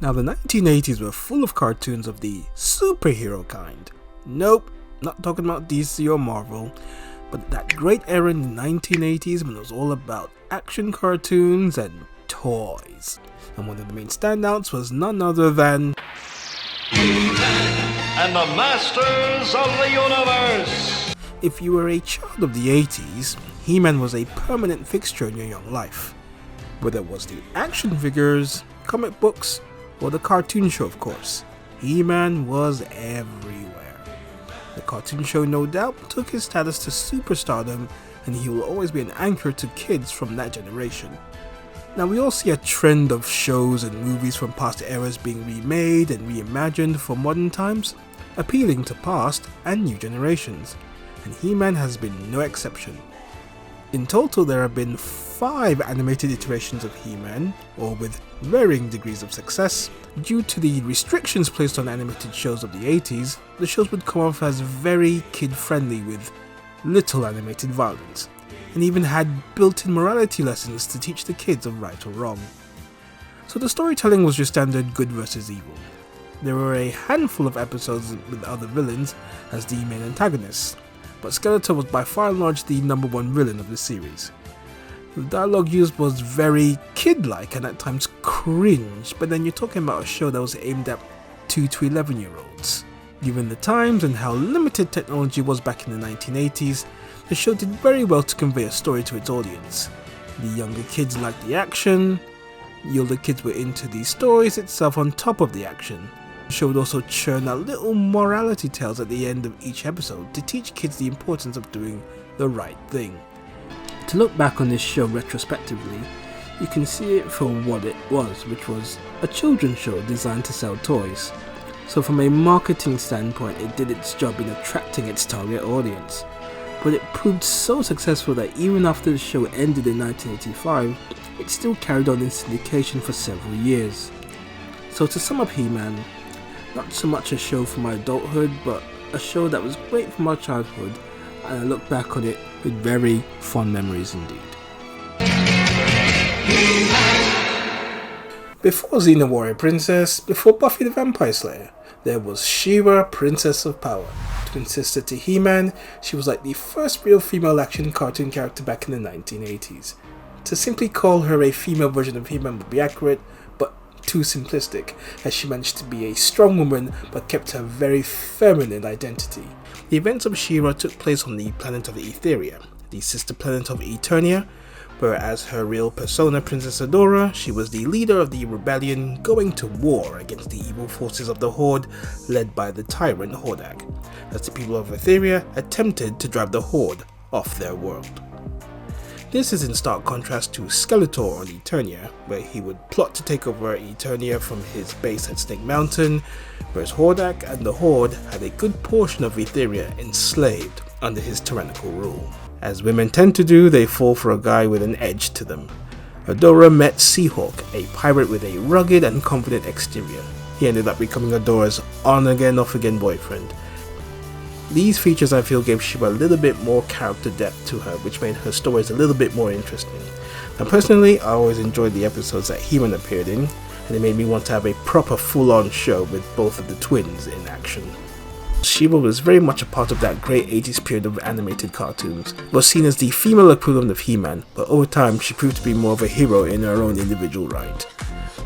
Now the 1980s were full of cartoons of the superhero kind. Nope, not talking about DC or Marvel, but that great era in the 1980s when it was all about action cartoons and toys. And one of the main standouts was none other than He-Man and the Masters of the Universe. If you were a child of the 80s, He-Man was a permanent fixture in your young life. Whether it was the action figures, comic books, or the cartoon show, of course, He-Man was everywhere. The cartoon show no doubt took his status to superstardom, and he will always be an anchor to kids from that generation. Now we all see a trend of shows and movies from past eras being remade and reimagined for modern times, appealing to past and new generations, and He-Man has been no exception. In total there have been 5 animated iterations of He-Man, all with varying degrees of success. Due to the restrictions placed on animated shows of the 80s, the shows would come off as very kid-friendly with little animated violence, and even had built-in morality lessons to teach the kids of right or wrong. So the storytelling was your standard good versus evil. There were a handful of episodes with other villains as the main antagonists, but Skeletor was by far and large the number one villain of the series. The dialogue used was very kid-like and at times cringe, but then you're talking about a show that was aimed at 2 to 11 year olds. Given the times and how limited technology was back in the 1980s, the show did very well to convey a story to its audience. The younger kids liked the action, the older kids were into the stories itself on top of the action. The show would also churn out little morality tales at the end of each episode to teach kids the importance of doing the right thing. To look back on this show retrospectively, you can see it for what it was, which was a children's show designed to sell toys. So from a marketing standpoint, it did its job in attracting its target audience. But it proved so successful that even after the show ended in 1985, it still carried on in syndication for several years. So to sum up He-Man, not so much a show for my adulthood, but a show that was great for my childhood, and I look back on it with very fond memories indeed. Before Xena Warrior Princess, before Buffy the Vampire Slayer, there was She-Ra, Princess of Power. Twin sister to He-Man, she was like the first real female action cartoon character back in the 1980s. To simply call her a female version of He-Man would be accurate, but too simplistic, as she managed to be a strong woman but kept her very feminine identity. The events of She-Ra took place on the planet of Etheria, the sister planet of Eternia, where as her real persona Princess Adora, she was the leader of the rebellion going to war against the evil forces of the Horde led by the tyrant Hordak, as the people of Etheria attempted to drive the Horde off their world. This is in stark contrast to Skeletor on Eternia, where he would plot to take over Eternia from his base at Snake Mountain, whereas Hordak and the Horde had a good portion of Etheria enslaved under his tyrannical rule. As women tend to do, they fall for a guy with an edge to them. Adora met Seahawk, a pirate with a rugged and confident exterior. He ended up becoming Adora's on-again, off-again boyfriend. These features I feel gave She-Ra a little bit more character depth to her, which made her stories a little bit more interesting. Now personally, I always enjoyed the episodes that He-Man appeared in, and it made me want to have a proper full-on show with both of the twins in action. She-Ra was very much a part of that great 80s period of animated cartoons, was seen as the female equivalent of He-Man, but over time she proved to be more of a hero in her own individual right.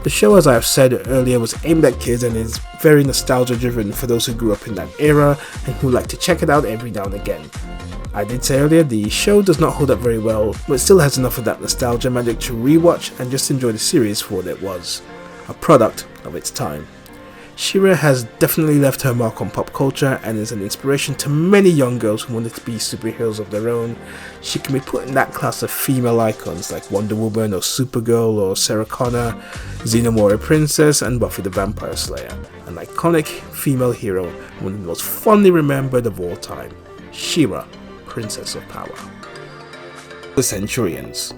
The show, as I have said earlier, was aimed at kids and is very nostalgia driven for those who grew up in that era and who like to check it out every now and again. I did say earlier, the show does not hold up very well, but still has enough of that nostalgia magic to rewatch and just enjoy the series for what it was, a product of its time. She-Ra has definitely left her mark on pop culture and is an inspiration to many young girls who wanted to be superheroes of their own. She can be put in that class of female icons like Wonder Woman or Supergirl or Sarah Connor, Xena Warrior Princess and Buffy the Vampire Slayer. An iconic female hero, one of the most fondly remembered of all time. She-Ra, Princess of Power. The Centurions.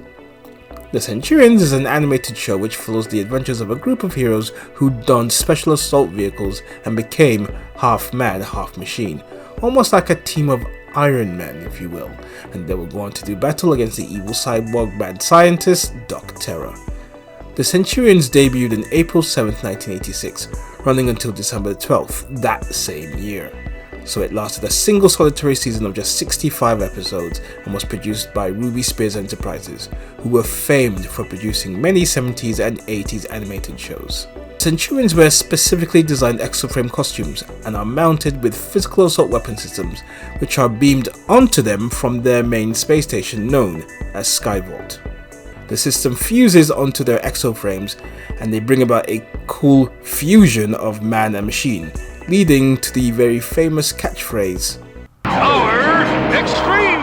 The Centurions is an animated show which follows the adventures of a group of heroes who donned special assault vehicles and became half man, half machine, almost like a team of Iron Men, if you will, and they will go on to do battle against the evil cyborg mad scientist, Doc Terror. The Centurions debuted in April 7, 1986, running until December 12th that same year. So it lasted a single solitary season of just 65 episodes and was produced by Ruby Spears Enterprises, who were famed for producing many 70s and 80s animated shows. Centurions wear specifically designed exoframe costumes and are mounted with physical assault weapon systems, which are beamed onto them from their main space station known as Skyvault. The system fuses onto their exoframes and they bring about a cool fusion of man and machine, leading to the very famous catchphrase, Power Extreme!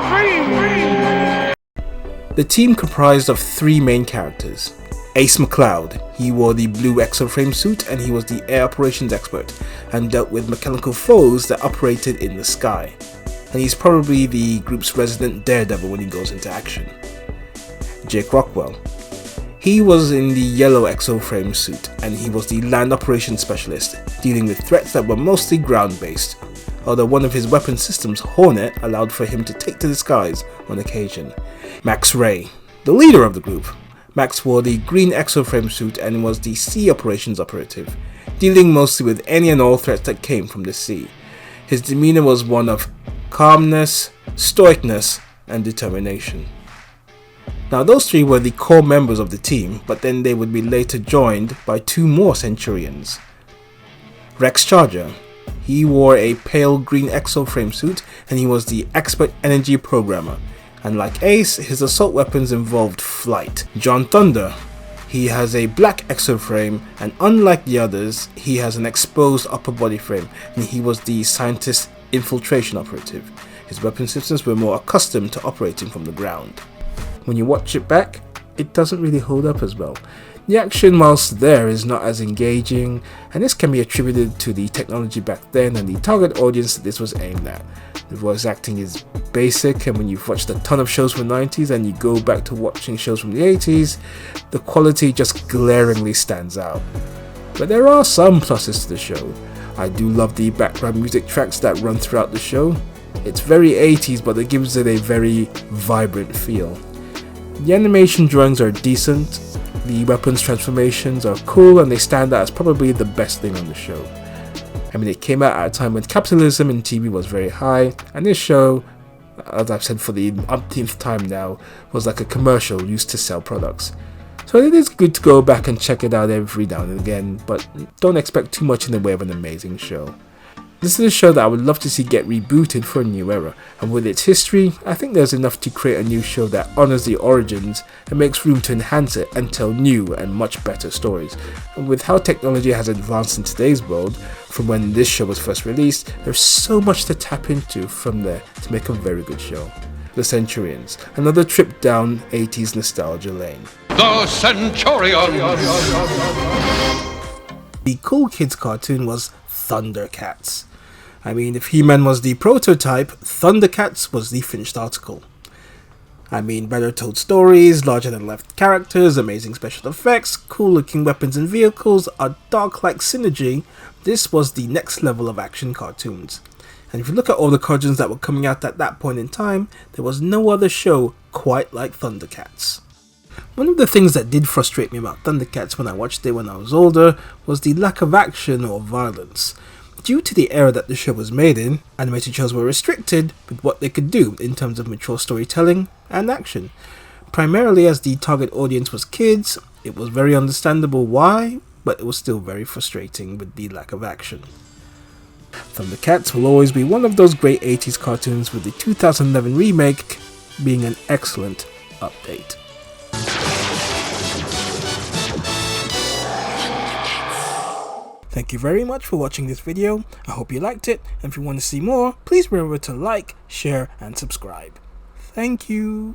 The team comprised of three main characters. Ace McCloud, he wore the blue exoframe suit and he was the air operations expert and dealt with mechanical foes that operated in the sky. And he's probably the group's resident daredevil when he goes into action. Jake Rockwell, he was in the yellow exoframe suit and he was the land operations specialist, dealing with threats that were mostly ground-based, although one of his weapon systems, Hornet, allowed for him to take to the skies on occasion. Max Ray, the leader of the group. Max wore the green exoframe suit and was the sea operations operative, dealing mostly with any and all threats that came from the sea. His demeanor was one of calmness, stoicness, and determination. Now those three were the core members of the team, but then they would be later joined by two more Centurions. Rex Charger, he wore a pale green exoframe suit and he was the expert energy programmer, and like Ace, his assault weapons involved flight. John Thunder, he has a black exoframe and unlike the others, he has an exposed upper body frame and he was the scientist infiltration operative. His weapon systems were more accustomed to operating from the ground. When you watch it back, it doesn't really hold up as well. The action, whilst there, is not as engaging, and this can be attributed to the technology back then and the target audience that this was aimed at. The voice acting is basic, and when you've watched a ton of shows from the 90s and you go back to watching shows from the 80s, the quality just glaringly stands out. But there are some pluses to the show. I do love the background music tracks that run throughout the show. It's very 80s, but it gives it a very vibrant feel. The animation drawings are decent, the weapons transformations are cool, and they stand out as probably the best thing on the show. I mean, it came out at a time when capitalism in TV was very high, and this show, as I've said for the umpteenth time now, was like a commercial used to sell products. So it is good to go back and check it out every now and again, but don't expect too much in the way of an amazing show. This is a show that I would love to see get rebooted for a new era, and with its history, I think there's enough to create a new show that honours the origins and makes room to enhance it and tell new and much better stories. And with how technology has advanced in today's world, from when this show was first released, there's so much to tap into from there to make a very good show. The Centurions, another trip down 80s nostalgia lane. The Centurions! The Cool Kids cartoon was Thundercats. I mean, if He-Man was the prototype, Thundercats was the finished article. I mean, better told stories, larger than life characters, amazing special effects, cool looking weapons and vehicles, a dark-like synergy. This was the next level of action cartoons. And if you look at all the cartoons that were coming out at that point in time, there was no other show quite like Thundercats. One of the things that did frustrate me about Thundercats when I watched it when I was older was the lack of action or violence. Due to the era that the show was made in, animated shows were restricted with what they could do in terms of mature storytelling and action. Primarily as the target audience was kids, it was very understandable why, but it was still very frustrating with the lack of action. Thundercats will always be one of those great 80s cartoons, with the 2011 remake being an excellent update. Thank you very much for watching this video. I hope you liked it, and if you want to see more, please remember to like, share, and subscribe. Thank you.